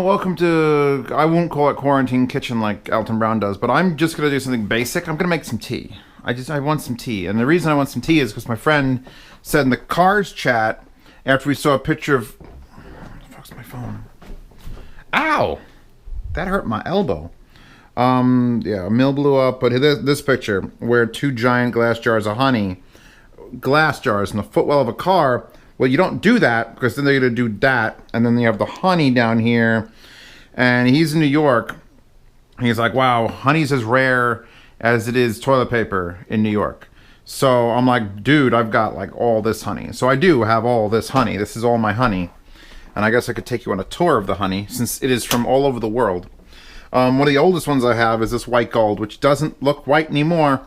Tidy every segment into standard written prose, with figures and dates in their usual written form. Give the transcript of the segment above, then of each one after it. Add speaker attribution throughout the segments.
Speaker 1: Welcome to, I won't call it Quarantine Kitchen like Elton Brown does, but I'm just going to do something basic. I'm going to make some tea. I want some tea. And the reason I want some tea is because my friend said in the Cars chat, after we saw a picture of, what the fuck's my phone? Ow! That hurt my elbow. Yeah, a mill blew up, but this picture, where 2 giant glass jars of honey, glass jars in the footwell of a car. Well, you don't do that, because then they're going to do that, and then you have the honey down here, and he's in New York. He's like, wow, honey's as rare as it is toilet paper in New York. So I'm like, dude, I've got like all this honey. So I do have all this honey. This is all my honey. And I guess I could take you on a tour of the honey, since it is from all over the world. One of the oldest ones I have is this white gold, which doesn't look white anymore.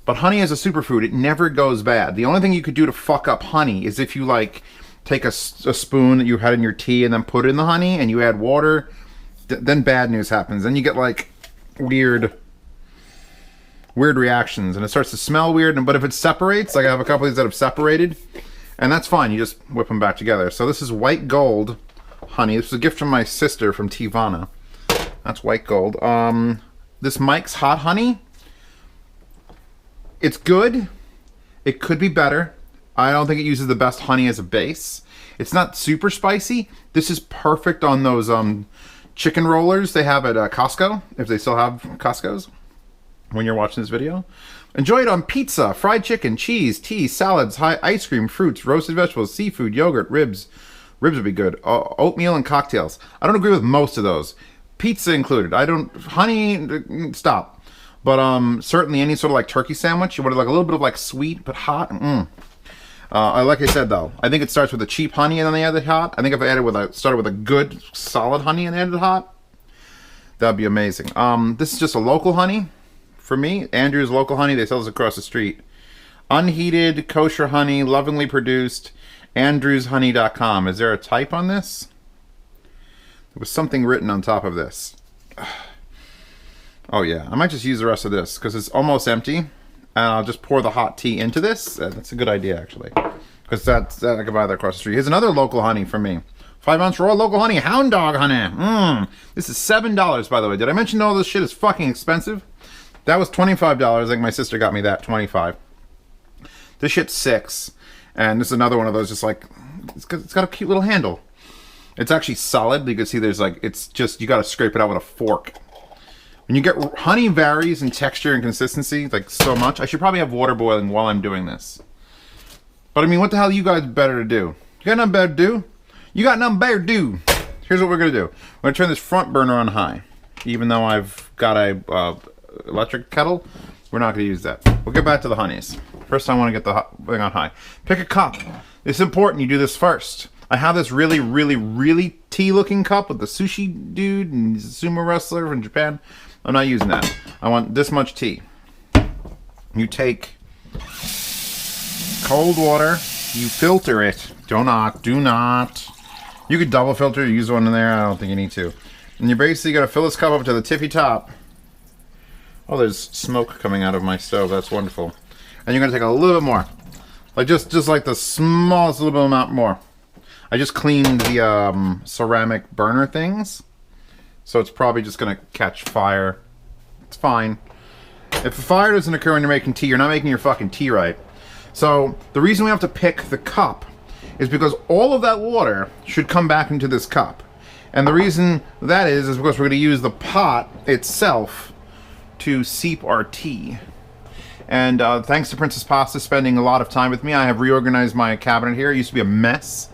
Speaker 1: But honey is a superfood. It never goes bad. The only thing you could do to fuck up honey is if you like take a spoon that you had in your tea and then put it in the honey and you add water. Then bad news happens. Then you get like weird reactions and it starts to smell weird. But if it separates, like I have a couple of these that have separated, and that's fine. You just whip them back together. So this is white gold honey. This was a gift from my sister from Tivana. That's white gold. This Mike's Hot Honey. It's good. It could be better. I don't think it uses the best honey as a base. It's not super spicy. This is perfect on those chicken rollers they have at Costco, if they still have Costco's when you're watching this video. Enjoy it on pizza, fried chicken, cheese, tea, salads, ice cream, fruits, roasted vegetables, seafood, yogurt, ribs. Ribs would be good. Oatmeal and cocktails. I don't agree with most of those. Pizza included. Honey, stop. But certainly any sort of like turkey sandwich, you want like a little bit of like sweet but hot. Like I said though, I think it starts with a cheap honey and then they add the hot. I think if I started with a good solid honey and added hot, that'd be amazing. This is just a local honey for me. Andrew's Local Honey. They sell this across the street. Unheated kosher honey, lovingly produced. AndrewsHoney.com. Is there a type on this? There was something written on top of this. Oh yeah, I might just use the rest of this because it's almost empty, and I'll just pour the hot tea into this. That's a good idea actually, because that I can buy that across the street. Here's another local honey for me. 5-ounce raw local honey, hound dog honey. This is $7 by the way. Did I mention all this shit is fucking expensive? That was $25. I think my sister got me that, 25. This shit's $6, and this is another one of those. Just like it's got a cute little handle. It's actually solid. You can see there's like it's just you got to scrape it out with a fork. When you get honey varies in texture and consistency like so much. I should probably have water boiling while I'm doing this. But I mean, what the hell are you guys better to do? You got nothing better to do? You got nothing better to do. Here's what we're gonna do. We're gonna turn this front burner on high. Even though I've got a electric kettle, we're not gonna use that. We'll get back to the honeys. First I wanna get the thing on high. Pick a cup. It's important you do this first. I have this really tea looking cup with the sushi dude and he's a sumo wrestler from Japan. I'm not using that. I want this much tea. You take cold water, you filter it. Do not. You could double filter, use one in there. I don't think you need to. And you're basically gonna fill this cup up to the tippy top. Oh, there's smoke coming out of my stove. That's wonderful. And you're gonna take a little bit more, like just like the smallest little bit amount more. I just cleaned the ceramic burner things. So it's probably just gonna catch fire. It's fine. If the fire doesn't occur when you're making tea, you're not making your fucking tea right. So the reason we have to pick the cup is because all of that water should come back into this cup. And the reason that is because we're gonna use the pot itself to seep our tea. And thanks to Princess Pasta spending a lot of time with me, I have reorganized my cabinet here. It used to be a mess.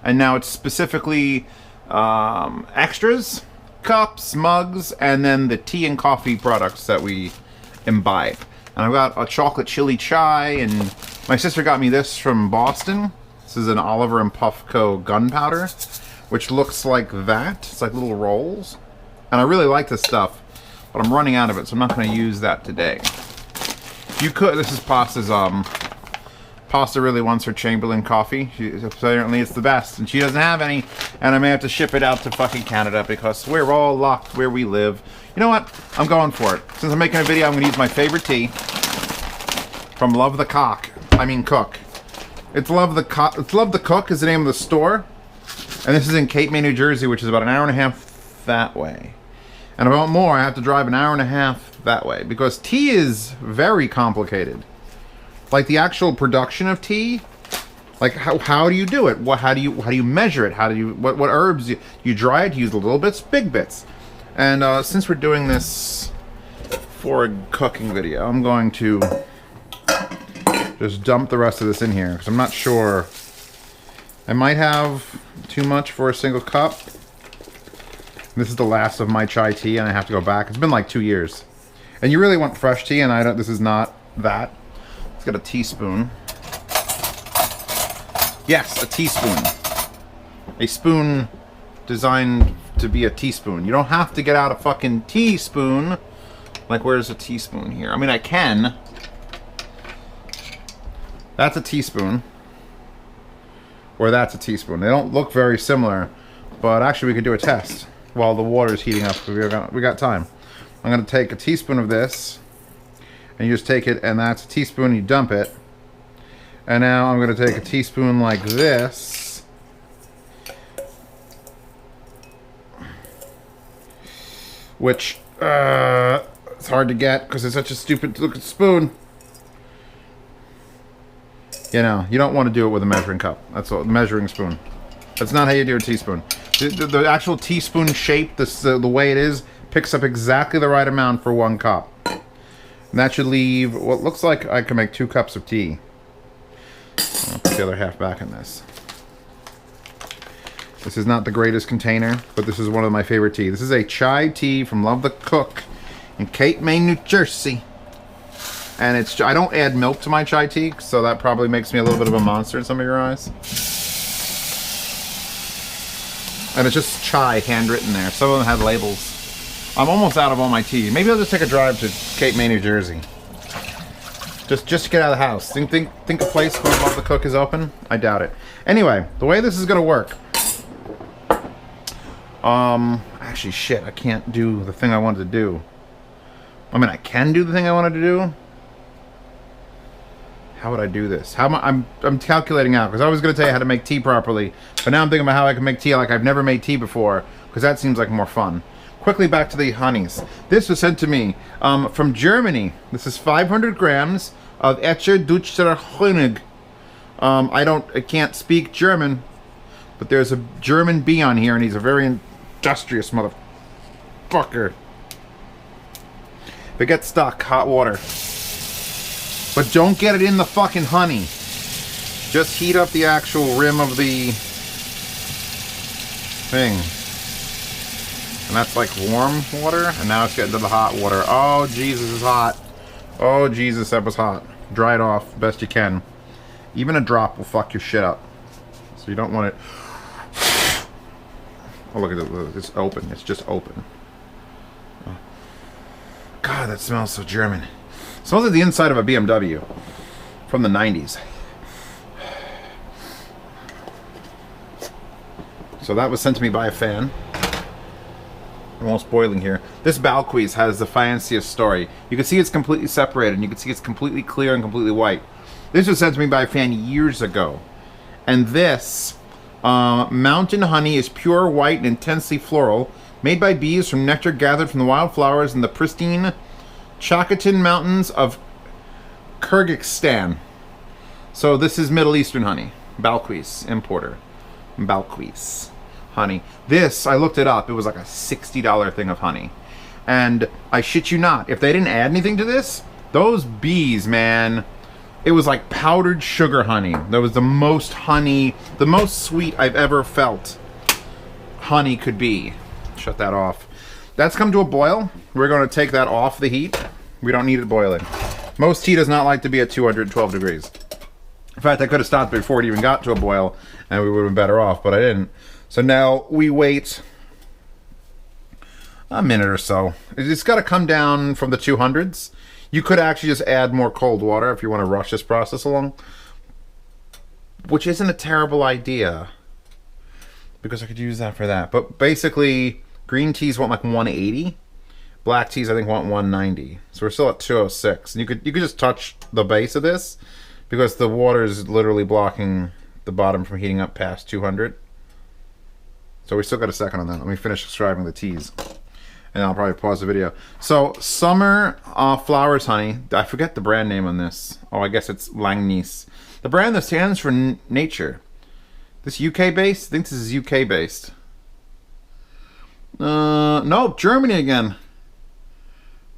Speaker 1: And now it's specifically extras. Cups, mugs, and then the tea and coffee products that we imbibe. And I've got a chocolate chili chai, and my sister got me this from Boston. This is an Oliver and Puffco gunpowder, which looks like that. It's like little rolls. And I really like this stuff, but I'm running out of it, so I'm not going to use that today. You could, this is Pasta's, Pasta really wants her Chamberlain coffee. Apparently it's the best, and she doesn't have any, and I may have to ship it out to fucking Canada because we're all locked where we live. You know what? I'm going for it. Since I'm making a video, I'm going to use my favorite tea from Love the Cook. It's Love the Cook is the name of the store, and this is in Cape May, New Jersey, which is about an hour and a half that way. And if I want more, I have to drive an hour and a half that way, because tea is very complicated. Like the actual production of tea, like how do you do it? How do you measure it? What herbs you dry it? You use little bits, big bits. And since we're doing this for a cooking video, I'm going to just dump the rest of this in here, because I'm not sure. I might have too much for a single cup. This is the last of my chai tea, and I have to go back. It's been like 2 years. And you really want fresh tea, and this is not that. Let's get a teaspoon. Yes, a teaspoon. A spoon designed to be a teaspoon. You don't have to get out a fucking teaspoon. Like, where's a teaspoon here? I mean, I can. That's a teaspoon. Or that's a teaspoon. They don't look very similar, but actually we could do a test while the water's heating up. We got time. I'm going to take a teaspoon of this, and you just take it, and that's a teaspoon, and you dump it. And now I'm going to take a teaspoon like this, which it's hard to get because it's such a stupid looking spoon. You know, you don't want to do it with a measuring cup. That's a measuring spoon. That's not how you do a teaspoon. The actual teaspoon shape, the way it is, picks up exactly the right amount for 1 cup. And that should leave what looks like I can make 2 cups of tea. I'll put the other half back in this. This is not the greatest container, but this is one of my favorite tea. This is a chai tea from Love the Cook in Cape May, New Jersey. And it's, I don't add milk to my chai tea, so that probably makes me a little bit of a monster in some of your eyes. And it's just chai handwritten there. Some of them have labels. I'm almost out of all my tea. Maybe I'll just take a drive to Cape May, New Jersey. Just to get out of the house. Think a place where Love the Cook is open? I doubt it. Anyway, the way this is gonna work. Actually shit, I can't do the thing I wanted to do. I mean, I can do the thing I wanted to do. How would I do this? How am I'm calculating out, because I was going to tell you how to make tea properly, but now I'm thinking about how I can make tea like I've never made tea before, because that seems like more fun. Quickly back to the honeys. This was sent to me from Germany. This is 500 grams of Etcher Deutscher Honig. I can't speak German, but there's a German bee on here, and he's a very industrious motherfucker. If it gets stuck, hot water. But don't get it in the fucking honey. Just heat up the actual rim of the thing. And that's like warm water, and now it's getting to the hot water. Oh, Jesus, it's hot. Oh, Jesus, that was hot. Dry it off best you can. Even a drop will fuck your shit up. So you don't want it... Oh, look at it. It's open. It's just open. Oh. God, that smells so German. It smells like the inside of a BMW from the 90s. So that was sent to me by a fan. I'm almost boiling here. This Balquise has the fanciest story. You can see it's completely separated, and you can see it's completely clear and completely white. This was sent to me by a fan years ago. And this mountain honey is pure white and intensely floral, made by bees from nectar gathered from the wildflowers in the pristine Chakatan Mountains of Kyrgyzstan. So this is Middle Eastern honey. Balquise, importer. Balquise honey. This, I looked it up, it was like a $60 thing of honey. And I shit you not, if they didn't add anything to this, those bees, man, it was like powdered sugar honey. That was the most honey, the most sweet I've ever felt honey could be. Shut that off. That's come to a boil. We're going to take that off the heat. We don't need it boiling. Most tea does not like to be at 212 degrees. In fact, I could have stopped before it even got to a boil, and we would have been better off, but I didn't. So now we wait a minute or so. It's got to come down from the 200s. You could actually just add more cold water if you want to rush this process along, which isn't a terrible idea, because I could use that for that. But basically, green teas want like 180. Black teas, I think, want 190. So we're still at 206. And you could just touch the base of this, because the water is literally blocking the bottom from heating up past 200. So we still got a second on that. Let me finish describing the teas. And I'll probably pause the video. So, Summer Flowers Honey. I forget the brand name on this. Oh, I guess it's Langnice. The brand that stands for nature. This UK based? I think this is UK based. Nope, Germany again.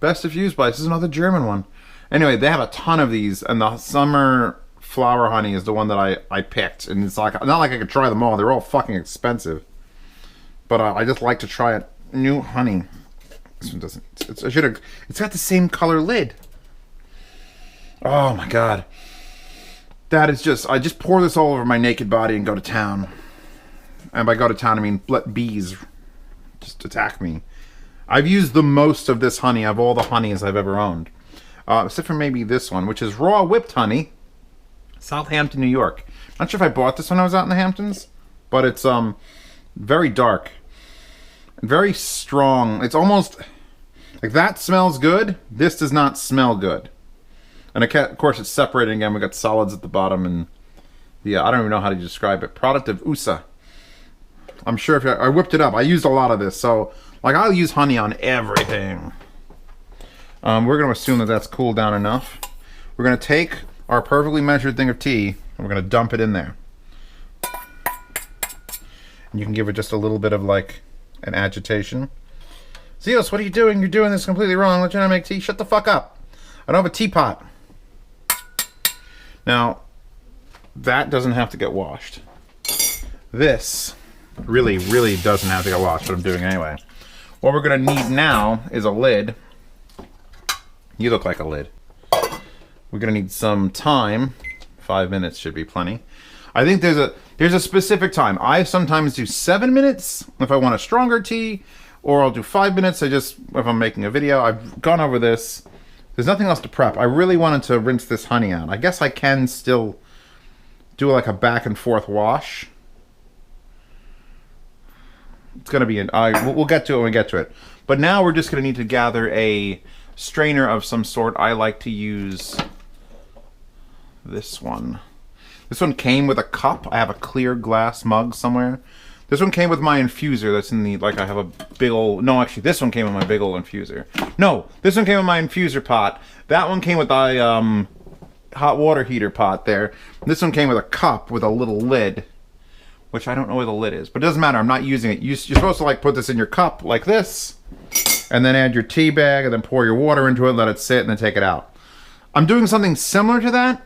Speaker 1: Best of Fuse Bites. This is another German one. Anyway, they have a ton of these, and the Summer Flower Honey is the one that I picked. And it's like, not like I could try them all. They're all fucking expensive. But I just like to try it. New honey. This one doesn't. It's got the same color lid. Oh my god. That is just. I just pour this all over my naked body and go to town. And by go to town, I mean let bees just attack me. I've used the most of this honey of all the honeys I've ever owned, except for maybe this one, which is raw whipped honey, Southampton, New York. Not sure if I bought this when I was out in the Hamptons, but it's very dark. Very strong. It's almost like that smells good. This does not smell good. And of course, it's separating again. We got solids at the bottom, and I don't even know how to describe it. Product of USA. I'm sure if I whipped it up, I used a lot of this. So, like, I'll use honey on everything. We're going to assume that that's cooled down enough. We're going to take our perfectly measured thing of tea, and we're going to dump it in there. And you can give it just a little bit of like an agitation. Zeus, what are you doing? You're doing this completely wrong. Let you make tea. Shut the fuck up. I don't have a teapot. Now, that doesn't have to get washed. This really, really doesn't have to get washed, but I'm doing anyway. What we're going to need now is a lid. You look like a lid. We're going to need some time. 5 minutes should be plenty. I think there's a specific time. I sometimes do 7 minutes if I want a stronger tea, or I'll do 5 minutes. If I'm making a video. I've gone over this. There's nothing else to prep. I really wanted to rinse this honey out. I guess I can still do like a back and forth wash. It's gonna be we'll get to it when we get to it. But now we're just gonna need to gather a strainer of some sort. I like to use this one. This one came with a cup. I have a clear glass mug somewhere. This one came with my infuser that's in the, like I have a big old, no actually this one came with my big old infuser. No, this one came with my infuser pot. That one came with my hot water heater pot there. This one came with a cup with a little lid, which I don't know where the lid is, but it doesn't matter, I'm not using it. You're supposed to like put this in your cup like this, and then add your tea bag, and then pour your water into it, let it sit, and then take it out. I'm doing something similar to that,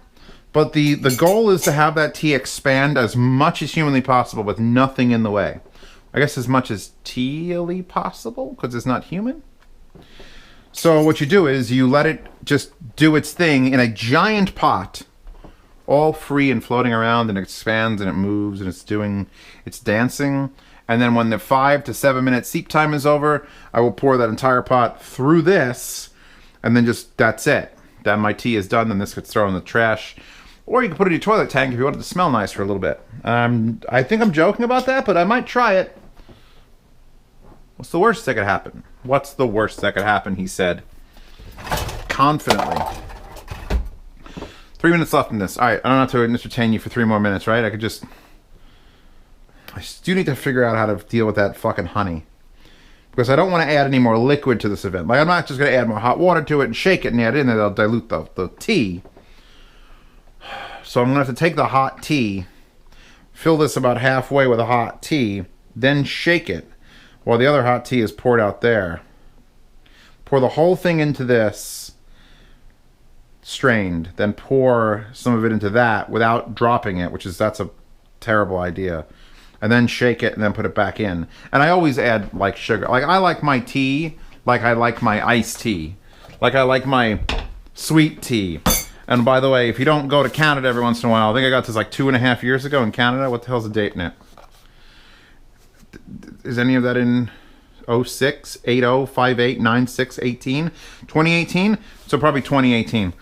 Speaker 1: but the goal is to have that tea expand as much as humanly possible with nothing in the way. I guess as much as tea-ily possible, because it's not human. So what you do is you let it just do its thing in a giant pot, all free and floating around, and it expands and it moves and it's dancing. And then when the 5 to 7 minute steep time is over, I will pour that entire pot through this, and then that's it. Then my tea is done, then this gets thrown in the trash. Or you can put it in your toilet tank if you want it to smell nice for a little bit. I think I'm joking about that, but I might try it. What's the worst that could happen? What's the worst that could happen, he said. Confidently. 3 minutes left in this. Alright, I don't have to entertain you for 3 more minutes, right? I do need to figure out how to deal with that fucking honey. Because I don't want to add any more liquid to this event. Like, I'm not just going to add more hot water to it and shake it and add it in there. That'll dilute the tea. So I'm going to have to take the hot tea, fill this about halfway with a hot tea, then shake it while the other hot tea is poured out there. Pour the whole thing into this, strained, then pour some of it into that without dropping it, that's a terrible idea. And then shake it and then put it back in. And I always add like sugar. Like I like my tea like I like my iced tea. Like I like my sweet tea. And by the way, if you don't go to Canada every once in a while, I think I got this like 2.5 years ago in Canada. What the hell's the date in it? Is any of that in 06, 80, 58, 96, 18? 2018? So probably 2018.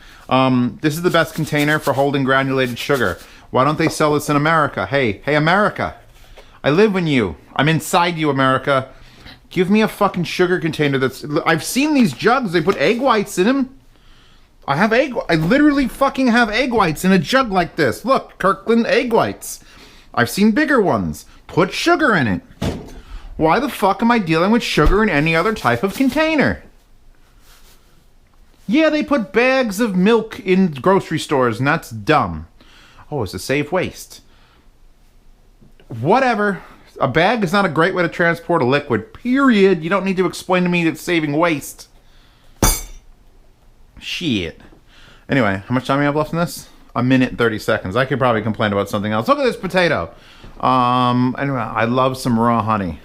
Speaker 1: This is the best container for holding granulated sugar. Why don't they sell this in America? Hey America. I live in you. I'm inside you, America. Give me a fucking sugar container I've seen these jugs. They put egg whites in them. I literally fucking have egg whites in a jug like this. Look, Kirkland egg whites. I've seen bigger ones. Put sugar in it. Why the fuck am I dealing with sugar in any other type of container? Yeah, they put bags of milk in grocery stores, and that's dumb. Oh, it's to save waste. Whatever. A bag is not a great way to transport a liquid, period. You don't need to explain to me that it's saving waste. Shit. Anyway, how much time do we have left in this? 1 minute and 30 seconds. I could probably complain about something else. Look at this potato. Anyway, I love some raw honey.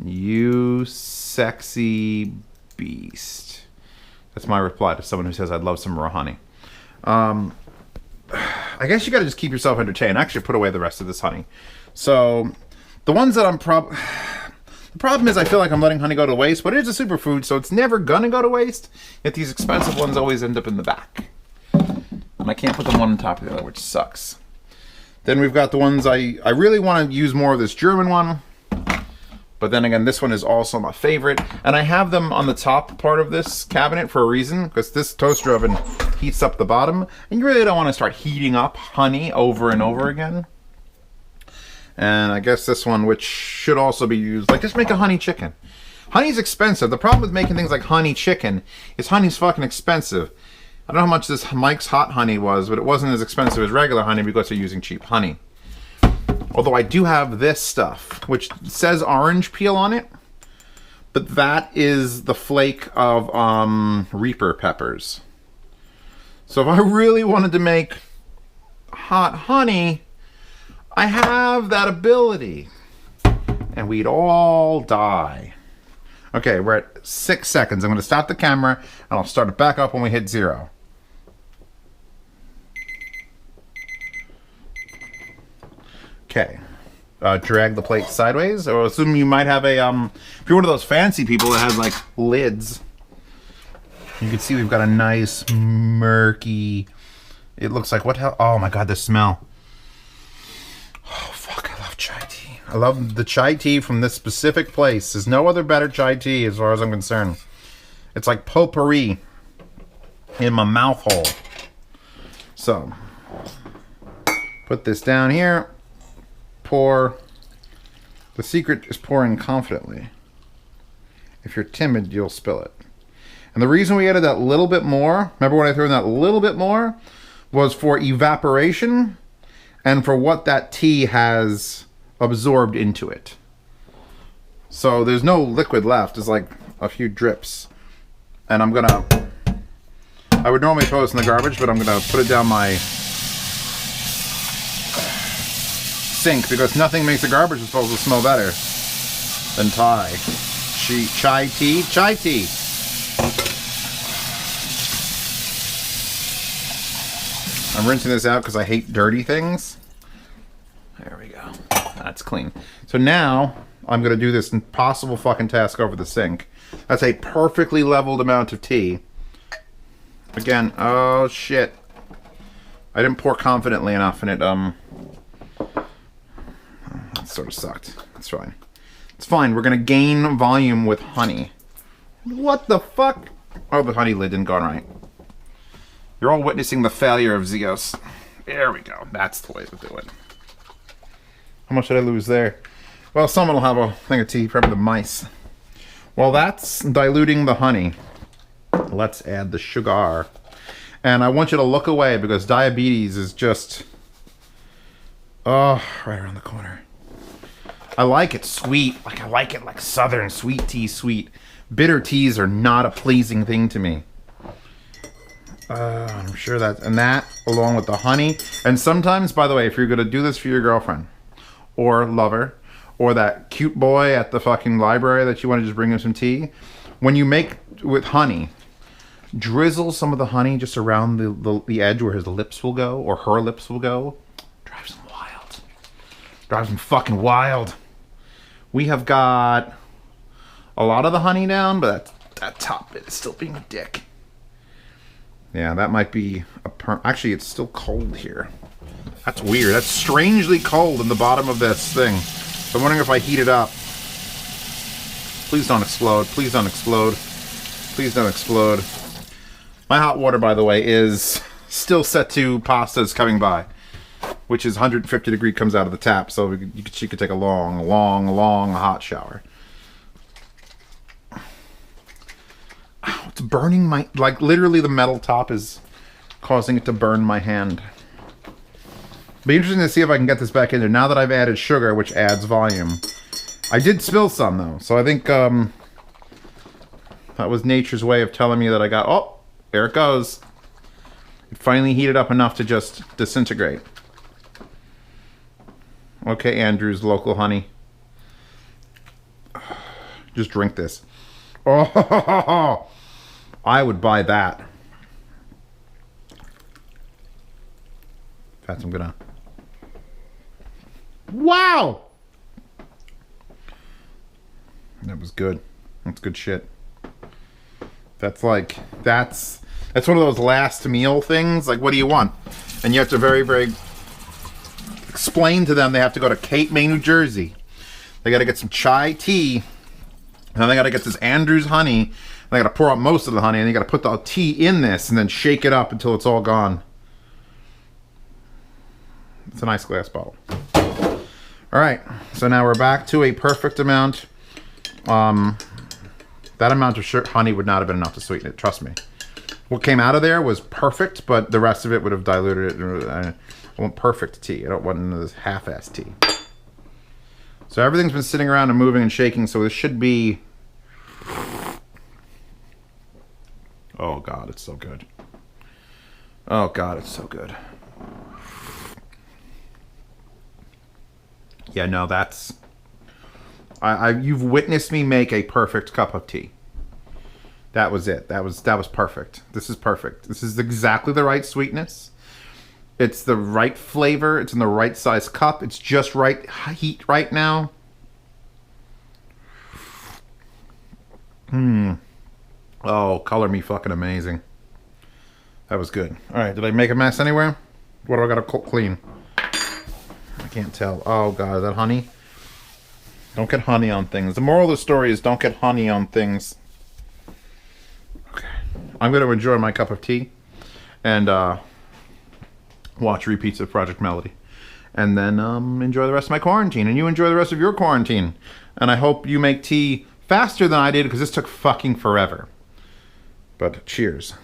Speaker 1: You sexy beast. That's my reply to someone who says I'd love some raw honey. I guess you gotta just keep yourself entertained. Actually, put away the rest of this honey. So, the ones that the problem is I feel like I'm letting honey go to waste, but it is a superfood, so it's never gonna go to waste. Yet these expensive ones always end up in the back. And I can't put them one on top of the other, which sucks. Then we've got the ones I really want to use more of this German one. But then again, this one is also my favorite. And I have them on the top part of this cabinet for a reason, because this toaster oven heats up the bottom. And you really don't want to start heating up honey over and over again. And I guess this one, which should also be used, like just make a honey chicken. Honey's expensive. The problem with making things like honey chicken is honey's fucking expensive. I don't know how much this Mike's Hot Honey was, but it wasn't as expensive as regular honey because they're using cheap honey. Although I do have this stuff, which says orange peel on it, but that is the flake of Reaper peppers. So if I really wanted to make hot honey, I have that ability. And we'd all die. Okay, we're at 6 seconds. I'm going to stop the camera, and I'll start it back up when we hit 0. Okay. Drag the plate sideways. Or assume you might have a, if you're one of those fancy people that has, like, lids. You can see we've got a nice, murky, it looks like, what hell? Oh my god, the smell. Oh, fuck, I love chai tea. I love the chai tea from this specific place. There's no other better chai tea as far as I'm concerned. It's like potpourri in my mouth hole. So, put this down here. Pour. The secret is pouring confidently. If you're timid, you'll spill it. And the reason we added that little bit more, remember when I threw in that little bit more, was for evaporation and for what that tea has absorbed into it. So there's no liquid left. There's like a few drips. And I'm gonna, I would normally throw this in the garbage, but I'm gonna put it down my sink because nothing makes a garbage disposal smell better than chai tea. I'm rinsing this out because I hate dirty things. There we go. That's clean. So now I'm going to do this impossible fucking task over the sink. That's a perfectly leveled amount of tea. Again, oh shit. I didn't pour confidently enough and it, that sort of sucked. That's fine. It's fine. We're going to gain volume with honey. What the fuck? Oh, the honey lid didn't go right. You're all witnessing the failure of Zeos. There we go. That's the way to do it. How much did I lose there? Well, someone will have a thing of tea, probably the mice. Well, that's diluting the honey. Let's add the sugar. And I want you to look away because diabetes is just... oh, right around the corner. I like it sweet. Like, I like it like southern sweet tea sweet. Bitter teas are not a pleasing thing to me. I'm sure that, and that along with the honey. And sometimes, by the way, if you're going to do this for your girlfriend or lover or that cute boy at the fucking library that you want to just bring him some tea, when you make with honey, drizzle some of the honey just around the edge where his lips will go or her lips will go. Drives him wild. Drives him fucking wild. We have got a lot of the honey down, but that top bit is still being a dick. Yeah, that might be a actually, it's still cold here. That's weird. That's strangely cold in the bottom of this thing. So I'm wondering if I heat it up. Please don't explode. Please don't explode. Please don't explode. My hot water, by the way, is still set to pastas coming by. which is 150 degree, comes out of the tap, so she could take a long, long, long hot shower. Ow, it's burning my, like literally the metal top is causing it to burn my hand. Be interesting to see if I can get this back in there now that I've added sugar, which adds volume. I did spill some though, so I think that was nature's way of telling me that I got, oh, there it goes. It finally heated up enough to just disintegrate. Okay, Andrew's local honey. Just drink this. Oh, I would buy that. In fact, I'm gonna... Wow! That was good. That's good shit. That's like, that's one of those last meal things. Like, what do you want? And you have to very, very explain to them they have to go to Cape May, New Jersey. They got to get some chai tea. And then they got to get this Andrew's honey. They got to pour out most of the honey. And you got to put the tea in this and then shake it up until it's all gone. It's a nice glass bottle. All right. So now we're back to a perfect amount. That amount of honey would not have been enough to sweeten it. Trust me. What came out of there was perfect, but the rest of it would have diluted it. I want perfect tea. I don't want none of this half-ass tea. So everything's been sitting around and moving and shaking, so this should be... Oh, God, it's so good. Oh, God, it's so good. Yeah, no, that's... you've witnessed me make a perfect cup of tea. That was it. That was perfect. This is perfect. This is exactly the right sweetness. It's the right flavor. It's in the right size cup. It's just right heat right now. Oh, color me fucking amazing. That was good. All right, did I make a mess anywhere? What do I got to clean? I can't tell. Oh, God, is that honey? Don't get honey on things. The moral of the story is don't get honey on things. Okay. I'm going to enjoy my cup of tea and watch repeats of Project Melody. And then enjoy the rest of my quarantine. And you enjoy the rest of your quarantine. And I hope you make tea faster than I did because this took fucking forever. But cheers.